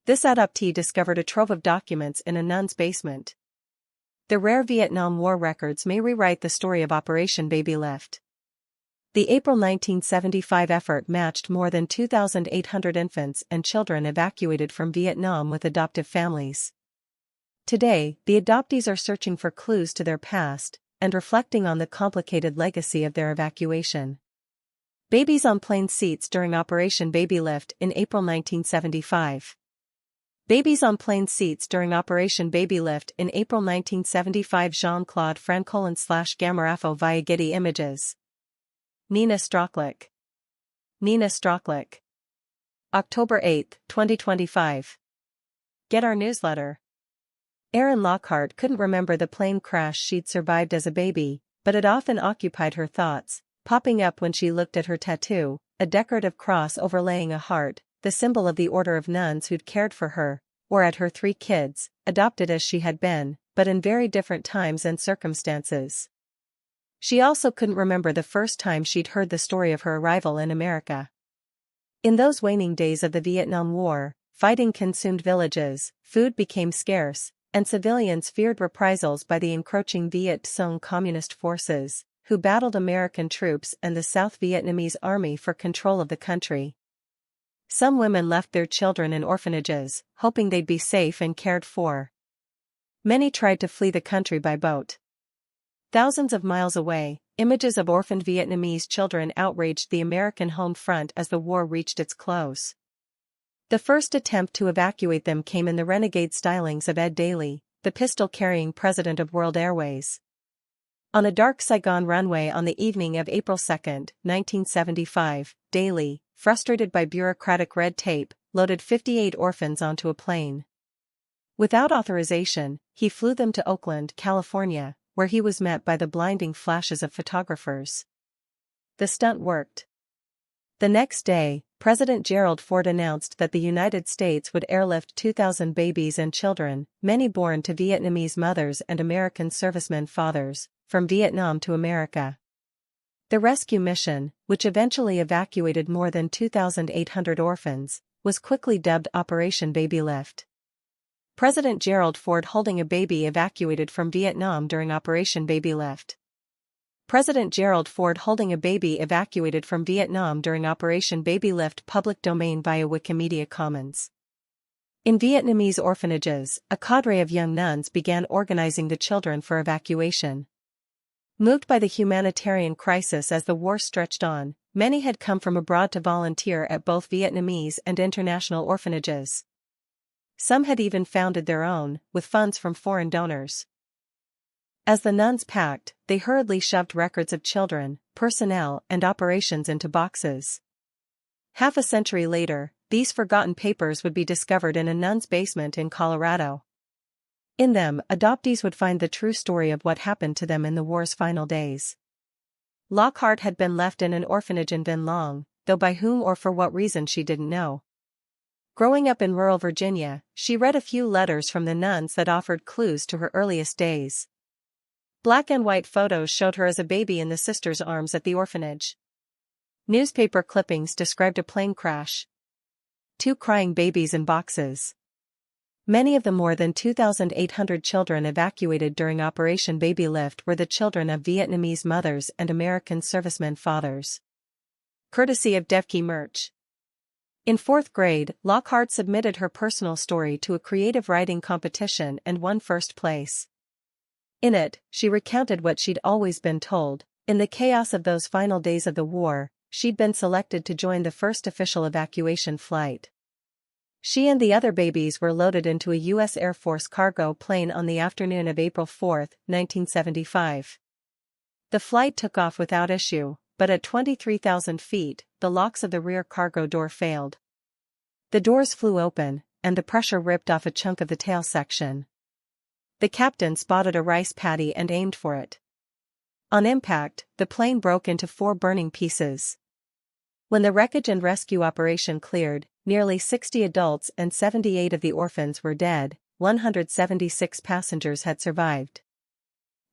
This adoptee discovered a trove of documents in a nun's basement. The rare Vietnam War records may rewrite the story of Operation Babylift. The April 1975 effort matched more than 2,800 infants and children evacuated from Vietnam with adoptive families. Today, the adoptees are searching for clues to their past and reflecting on the complicated legacy of their evacuation. Babies on plane seats during Operation Babylift in April 1975. Babies on plane seats during Operation Babylift in April 1975. Jean-Claude Francolin/Gamarafo via Getty Images. Nina Strauchlik. Nina Strauchlik. October 8, 2025. Get our newsletter. Erin Lockhart couldn't remember the plane crash she'd survived as a baby, but it often occupied her thoughts, popping up when she looked at her tattoo, a decorative cross overlaying a heart, the symbol of the order of nuns who'd cared for her, or at her 3 kids, adopted as she had been, but in very different times and circumstances. She also couldn't remember the first time she'd heard the story of her arrival in America. In those waning days of the Vietnam War, fighting consumed villages, food became scarce, and civilians feared reprisals by the encroaching Viet Cong communist forces, who battled American troops and the South Vietnamese army for control of the country. Some women left their children in orphanages, hoping they'd be safe and cared for. Many tried to flee the country by boat. Thousands of miles away, images of orphaned Vietnamese children outraged the American home front as the war reached its close. The first attempt to evacuate them came in the renegade stylings of Ed Daly, the pistol-carrying president of World Airways. On a dark Saigon runway on the evening of April 2, 1975, Daly, frustrated by bureaucratic red tape, loaded 58 orphans onto a plane. Without authorization, he flew them to Oakland, California, where he was met by the blinding flashes of photographers. The stunt worked. The next day, President Gerald Ford announced that the United States would airlift 2,000 babies and children, many born to Vietnamese mothers and American servicemen fathers, from Vietnam to America. The rescue mission, which eventually evacuated more than 2,800 orphans, was quickly dubbed Operation Babylift. President Gerald Ford holding a baby evacuated from Vietnam during Operation Babylift. President Gerald Ford holding a baby evacuated from Vietnam during Operation Babylift. Public domain via Wikimedia Commons. In Vietnamese orphanages, a cadre of young nuns began organizing the children for evacuation. Moved by the humanitarian crisis as the war stretched on, many had come from abroad to volunteer at both Vietnamese and international orphanages. Some had even founded their own, with funds from foreign donors. As the nuns packed, they hurriedly shoved records of children, personnel, and operations into boxes. Half a century later, these forgotten papers would be discovered in a nun's basement in Colorado. In them, adoptees would find the true story of what happened to them in the war's final days. Lockhart had been left in an orphanage in Vinh Long, though by whom or for what reason she didn't know. Growing up in rural Virginia, she read a few letters from the nuns that offered clues to her earliest days. Black and white photos showed her as a baby in the sisters' arms at the orphanage. Newspaper clippings described a plane crash. 2 crying babies in boxes. Many of the more than 2,800 children evacuated during Operation Babylift were the children of Vietnamese mothers and American servicemen fathers. Courtesy of Devki Murch. In 4th grade, Lockhart submitted her personal story to a creative writing competition and won first place. In it, she recounted what she'd always been told: in the chaos of those final days of the war, she'd been selected to join the first official evacuation flight. She and the other babies were loaded into a U.S. Air Force cargo plane on the afternoon of April 4, 1975. The flight took off without issue, but at 23,000 feet, the locks of the rear cargo door failed. The doors flew open, and the pressure ripped off a chunk of the tail section. The captain spotted a rice paddy and aimed for it. On impact, the plane broke into 4 burning pieces. When the wreckage and rescue operation cleared, nearly 60 adults and 78 of the orphans were dead. 176 passengers had survived.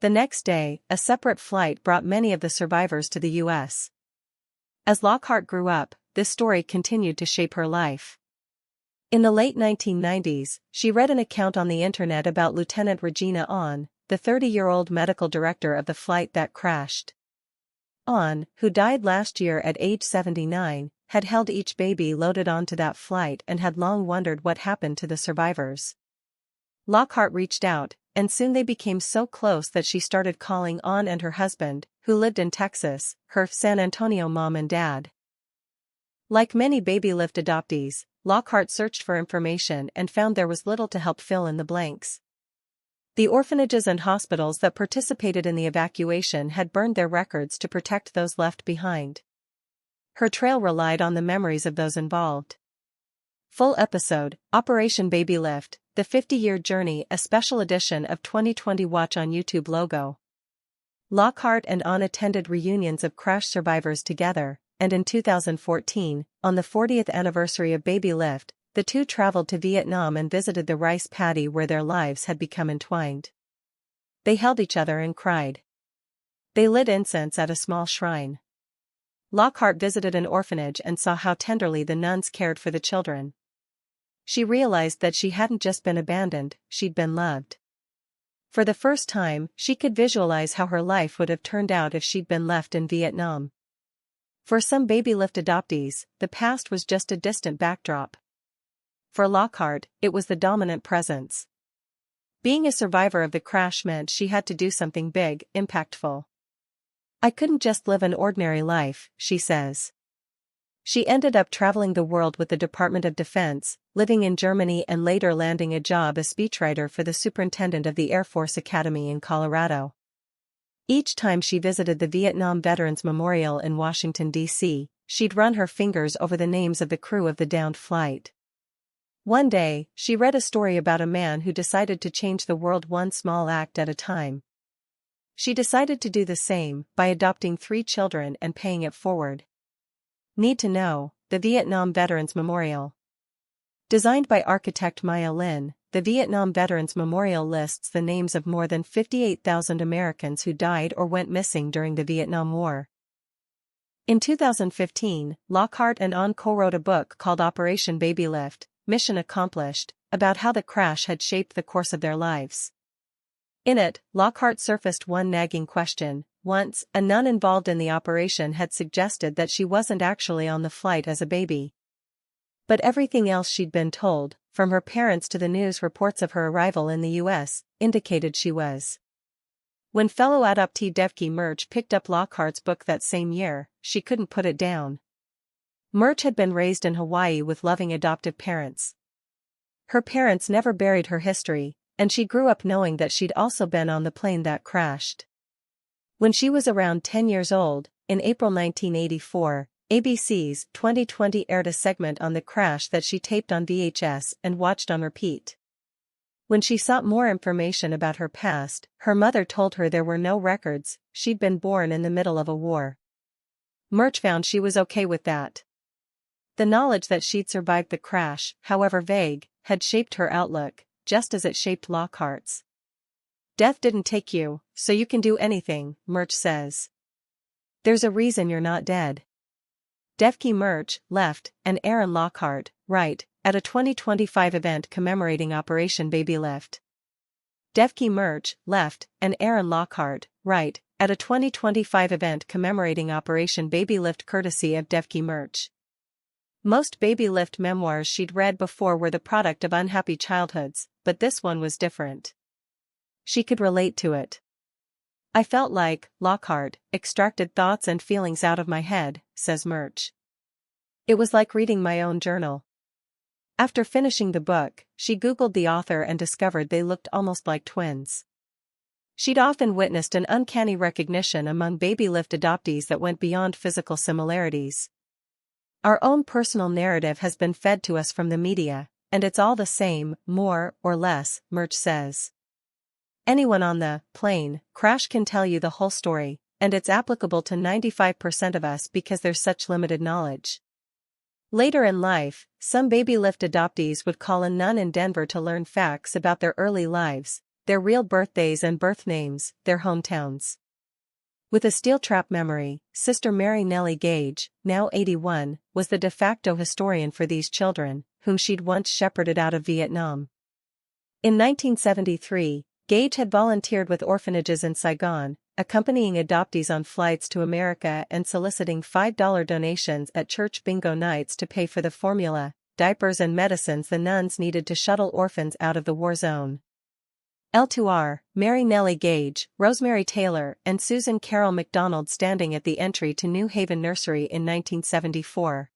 The next day, a separate flight brought many of the survivors to the U.S. As Lockhart grew up, this story continued to shape her life. In the late 1990s, she read an account on the internet about Lieutenant Regina Ahn, the 30-year-old medical director of the flight that crashed. Ahn, who died last year at age 79, had held each baby loaded onto that flight and had long wondered what happened to the survivors. Lockhart reached out, and soon they became so close that she started calling Ahn and her husband, who lived in Texas, her San Antonio mom and dad. Like many Babylift adoptees, Lockhart searched for information and found there was little to help fill in the blanks. The orphanages and hospitals that participated in the evacuation had burned their records to protect those left behind. Her trail relied on the memories of those involved. Full episode, Operation Babylift, The 50-Year Journey, a special edition of 2020. Watch on YouTube. Logo. Lockhart and Ahn attended reunions of crash survivors together, and in 2014, on the 40th anniversary of Babylift, the two traveled to Vietnam and visited the rice paddy where their lives had become entwined. They held each other and cried. They lit incense at a small shrine. Lockhart visited an orphanage and saw how tenderly the nuns cared for the children. She realized that she hadn't just been abandoned, she'd been loved. For the first time, she could visualize how her life would have turned out if she'd been left in Vietnam. For some Babylift adoptees, the past was just a distant backdrop. For Lockhart, it was the dominant presence. Being a survivor of the crash meant she had to do something big, impactful. I couldn't just live an ordinary life, she says. She ended up traveling the world with the Department of Defense, living in Germany and later landing a job as speechwriter for the superintendent of the Air Force Academy in Colorado. Each time she visited the Vietnam Veterans Memorial in Washington, D.C., she'd run her fingers over the names of the crew of the downed flight. One day, she read a story about a man who decided to change the world one small act at a time. She decided to do the same by adopting 3 children and paying it forward. Need to know, the Vietnam Veterans Memorial. Designed by architect Maya Lin, the Vietnam Veterans Memorial lists the names of more than 58,000 Americans who died or went missing during the Vietnam War. In 2015, Lockhart and Ahn co-wrote a book called Operation Babylift, Mission Accomplished, about how the crash had shaped the course of their lives. In it, Lockhart surfaced one nagging question. Once, a nun involved in the operation had suggested that she wasn't actually on the flight as a baby. But everything else she'd been told, from her parents to the news reports of her arrival in the U.S., indicated she was. When fellow adoptee Devki Murch picked up Lockhart's book that same year, she couldn't put it down. Murch had been raised in Hawaii with loving adoptive parents. Her parents never buried her history, and she grew up knowing that she'd also been on the plane that crashed. When she was around 10 years old, in April 1984, ABC's 2020 aired a segment on the crash that she taped on VHS and watched on repeat. When she sought more information about her past, her mother told her there were no records, she'd been born in the middle of a war. Murch found she was okay with that. The knowledge that she'd survived the crash, however vague, had shaped her outlook, just as it shaped Lockhart's. Death didn't take you, so you can do anything, Murch says. There's a reason you're not dead. Devki Murch, left, and Aaron Lockhart, right, at a 2025 event commemorating Operation Babylift. Devki Murch, left, and Aaron Lockhart, right, at a 2025 event commemorating Operation Babylift courtesy of Devki Murch. Most Babylift memoirs she'd read before were the product of unhappy childhoods, but this one was different. She could relate to it. I felt like, Lockhart, extracted thoughts and feelings out of my head, says Murch. It was like reading my own journal. After finishing the book, she Googled the author and discovered they looked almost like twins. She'd often witnessed an uncanny recognition among Babylift adoptees that went beyond physical similarities. Our own personal narrative has been fed to us from the media, and it's all the same, more or less, Murch says. Anyone on the plane crash can tell you the whole story, and it's applicable to 95% of us because there's such limited knowledge. Later in life, some Babylift adoptees would call a nun in Denver to learn facts about their early lives, their real birthdays and birth names, their hometowns. With a steel trap memory, Sister Mary Nellie Gage, now 81, was the de facto historian for these children, whom she'd once shepherded out of Vietnam. In 1973, Gage had volunteered with orphanages in Saigon, accompanying adoptees on flights to America and soliciting $5 donations at church bingo nights to pay for the formula, diapers and medicines the nuns needed to shuttle orphans out of the war zone. L2R, Mary Nellie Gage, Rosemary Taylor, and Susan Carroll MacDonald standing at the entry to New Haven Nursery in 1974.